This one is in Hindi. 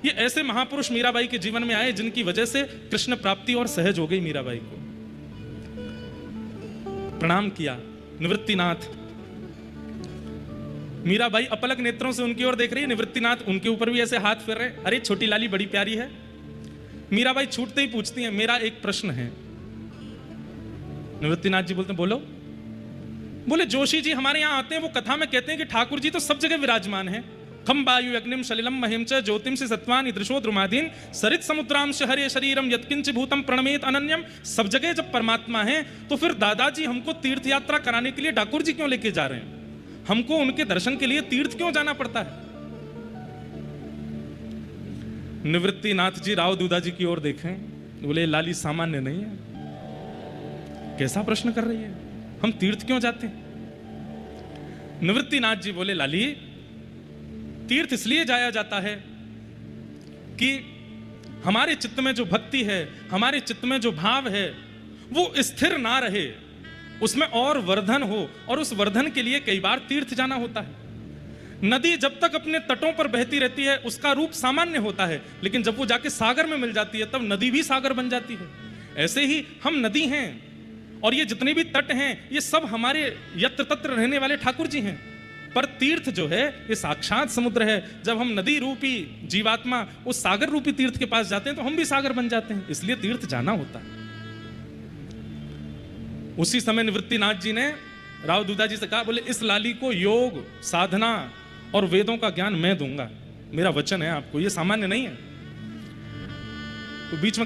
ये ऐसे महापुरुष मीराबाई के जीवन में आए जिनकी वजह से कृष्ण प्राप्ति और सहज हो गई मीराबाई को। प्रणाम किया निवृत्तिनाथ। मीराबाई अपलक नेत्रों से उनकी ओर देख रही है, निवृत्तिनाथ उनके ऊपर भी ऐसे हाथ फेर रहे। अरे छोटी लाली बड़ी प्यारी है। मीराबाई छूटते ही पूछती हैं, मेरा एक प्रश्न है। निवृत्तिनाथ जी बोलते हैं, बोलो। बोले, जोशी जी हमारे यहां आते हैं, वो कथा में कहते हैं कि ठाकुर जी तो सब जगह विराजमान है। खम वायु अग्निम सलिलम महिम च ज्योतिम से सत्वान दृशो द्रुमादीन सरित समुद्राम शहरे शरीरम यत्किंच भूतम प्रणमेत अनन्यम। सब जगह जब परमात्मा है तो फिर दादाजी हमको तीर्थ यात्रा कराने के लिए ठाकुर जी क्यों लेके जा रहे हैं? हमको उनके दर्शन के लिए तीर्थ क्यों जाना पड़ता है? निवृत्तिनाथ जी राव दूधा जी की ओर देखें, बोले लाली सामान्य नहीं है, कैसा प्रश्न कर रही है, हम तीर्थ क्यों जाते हैं? निवृत्तिनाथ जी बोले, लाली तीर्थ इसलिए जाया जाता है कि हमारे चित्त में जो भक्ति है, हमारे चित्त में जो भाव है, वो स्थिर ना रहे, उसमें और वर्धन हो, और उस वर्धन के लिए कई बार तीर्थ जाना होता है। नदी जब तक अपने तटों पर बहती रहती है उसका रूप सामान्य होता है, लेकिन जब वो जाके सागर में मिल जाती है तब नदी भी सागर बन जाती है। ऐसे ही हम नदी हैं, और ये जितने भी तट हैं ये सब हमारे यत्र तत्र रहने वाले ठाकुर जी हैं। पर तीर्थ जो है ये साक्षात समुद्र है। जब हम नदी रूपी जीवात्मा उस सागर रूपी तीर्थ के पास जाते हैं तो हम भी सागर बन जाते हैं, इसलिए तीर्थ जाना होता है। उसी समय निवृत्तिनाथ जी ने राव दूधा जी से कहा, बोले इस लाली को योग, साधना और वेदों का ज्ञान मैं दूंगा, मेरा वचन है आपको, ये सामान्य नहीं है। तो बीच में